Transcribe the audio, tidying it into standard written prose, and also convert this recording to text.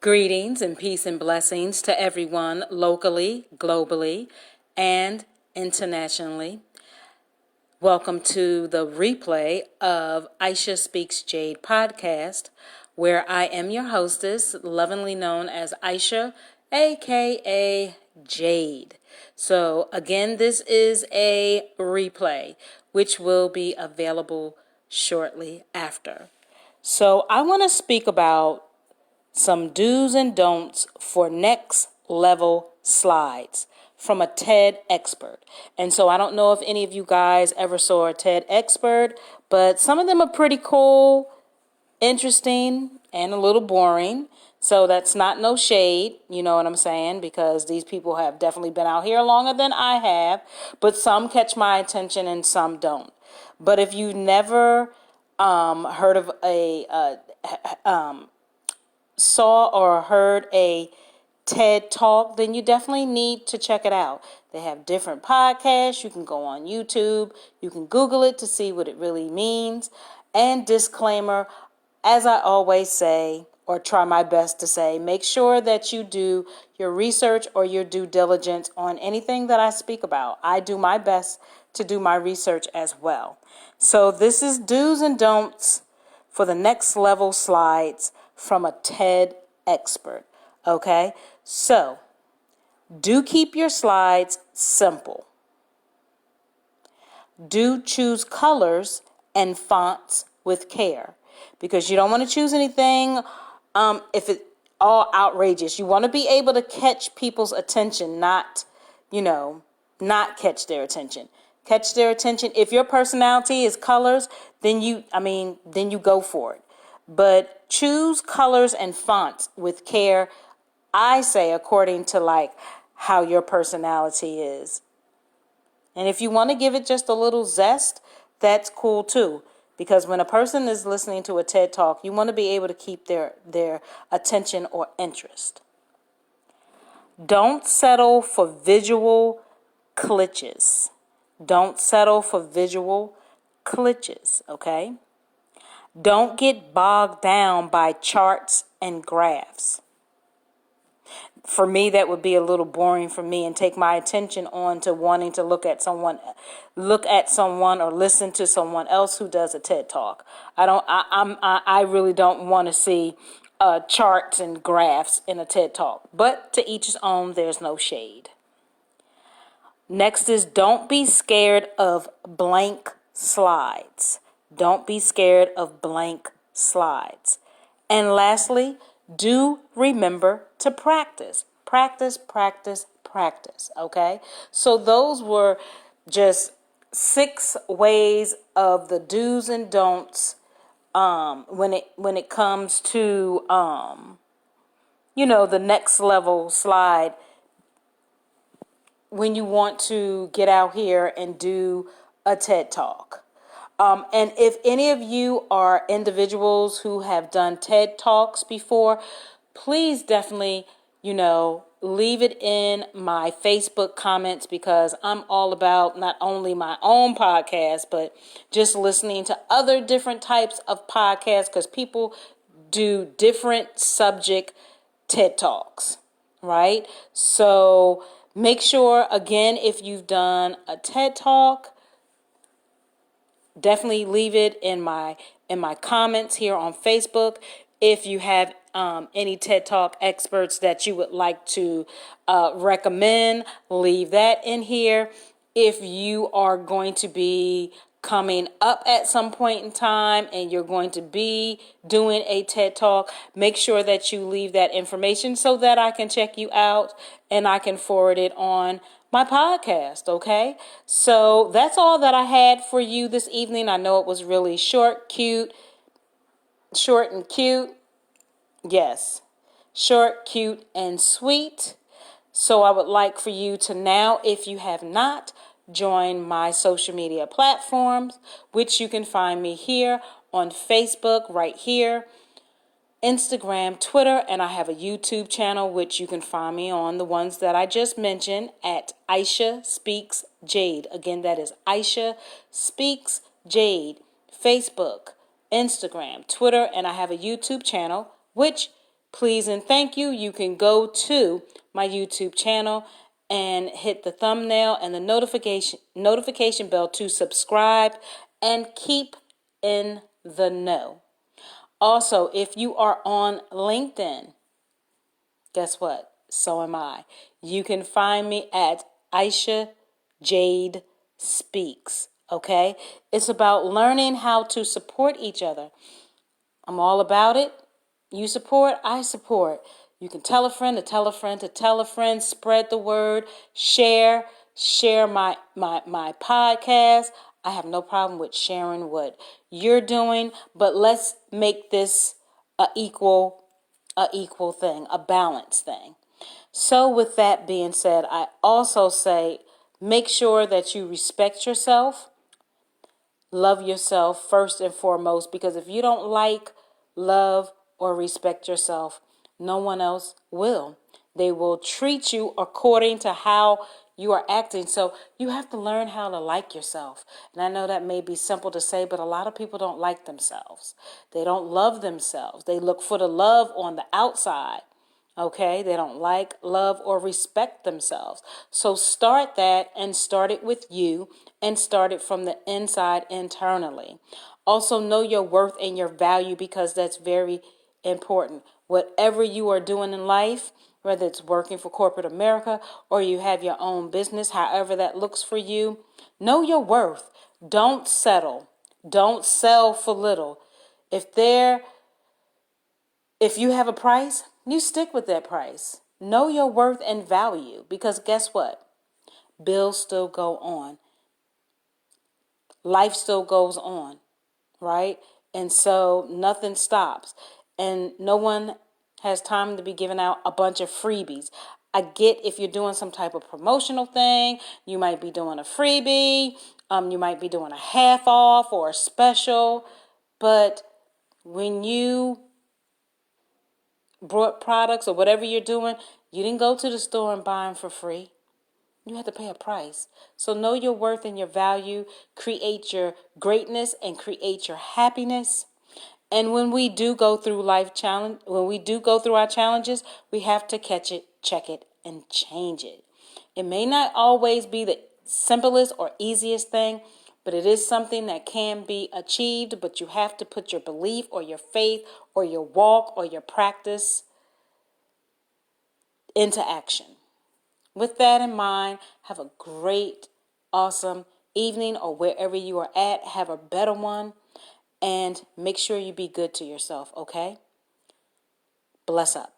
Greetings and peace and blessings to everyone locally, globally, and internationally. Welcome to the replay of Aisha Speaks Jade podcast, where I am your hostess, lovingly known as Aisha, aka Jade. So again, this is a replay, which will be available shortly after. So I want to speak about some do's and don'ts for next level slides from a TED expert. And so I don't know if any of you guys ever saw a TED expert, but some of them are pretty cool, interesting, and a little boring. So that's not no shade, you know what I'm saying? Because these people have definitely been out here longer than I have, but some catch my attention and some don't. But if you never heard of saw or heard a TED Talk, then you definitely need to check it out. They have different podcasts. You can go on YouTube. You can Google it to see what it really means. And disclaimer, as I always say, or try my best to say, make sure that you do your research or your due diligence on anything that I speak about. I do my best to do my research as well. So this is do's and don'ts for the next level slides from a TED expert. Okay, so do keep your slides simple. Do choose colors and fonts with care, because you don't want to choose anything if it's all outrageous. You want to be able to catch people's attention, not catch their attention. Catch their attention. If your personality is colors, then you go for it. But choose colors and fonts with care, I say, according to how your personality is. And if you want to give it just a little zest, that's cool too. Because when a person is listening to a TED Talk, you want to be able to keep their attention or interest. Don't settle for visual cliches. Don't settle for visual cliches, okay? Don't get bogged down by charts and graphs. For me, that would be a little boring for me and take my attention on to wanting to look at someone or listen to someone else who does a TED Talk. I really don't want to see charts and graphs in a TED Talk. But to each his own, there's no shade. Next is don't be scared of blank slides. Don't be scared of blank slides. And lastly, do remember to practice. Practice, practice, practice. Okay? So those were just 6 ways of the do's and don'ts when it comes to the next level slide when you want to get out here and do a TED Talk. And if any of you are individuals who have done TED Talks before, please definitely, leave it in my Facebook comments, because I'm all about not only my own podcast, but just listening to other different types of podcasts, because people do different subject TED Talks, right? So make sure, again, if you've done a TED Talk, definitely leave it in my comments here on Facebook. If you have any TED Talk experts that you would like to recommend, leave that in here. If you are going to be coming up at some point in time and you're going to be doing a TED Talk, make sure that you leave that information so that I can check you out and I can forward it on my podcast, okay? So that's all that I had for you this evening. I know it was really short and cute. Yes, short, cute, and sweet. So I would like for you to now, if you have not, join my social media platforms, which you can find me here on Facebook, right here, Instagram, Twitter, and I have a YouTube channel, which you can find me on, the ones that I just mentioned, at Aisha Speaks Jade. Again, that is Aisha Speaks Jade. Facebook, Instagram, Twitter, and I have a YouTube channel, which please and thank you. You can go to my YouTube channel and hit the thumbnail and the notification bell to subscribe and keep in the know. Also, if you are on LinkedIn, guess what? So am I. You can find me at Aisha Jade Speaks. Okay? It's about learning how to support each other. I'm all about it. You support, I support. You can tell a friend to tell a friend to tell a friend, spread the word, share my podcast. I have no problem with sharing what you're doing, but let's make this a equal thing, a balanced thing. So with that being said, I also say make sure that you respect yourself. Love yourself first and foremost, because if you don't like, love, or respect yourself, no one else will. They will treat you according to how you are acting. So you have to learn how to like yourself. And I know that may be simple to say, but a lot of people don't like themselves. They don't love themselves. They look for the love on the outside. Okay, they don't like, love, or respect themselves. So start that and start it with you and start it from the inside internally. Also know your worth and your value, because that's very important. Whatever you are doing in life, whether it's working for corporate America or you have your own business, however that looks for you, know your worth. Don't settle. Don't sell for little. If you have a price, you stick with that price. Know your worth and value, because guess what? Bills still go on. Life still goes on, right? And so nothing stops. And no one has time to be giving out a bunch of freebies. I get if you're doing some type of promotional thing, you might be doing a freebie, you might be doing a half off or a special, but when you brought products or whatever you're doing, you didn't go to the store and buy them for free. You had to pay a price. So know your worth and your value. Create your greatness and create your happiness. And when we do go through when we do go through our challenges, we have to catch it, check it, and change it. It may not always be the simplest or easiest thing, but it is something that can be achieved. But you have to put your belief or your faith or your walk or your practice into action. With that in mind, have a great, awesome evening, or wherever you are at, have a better one, and make sure you be good to yourself, okay? Bless up.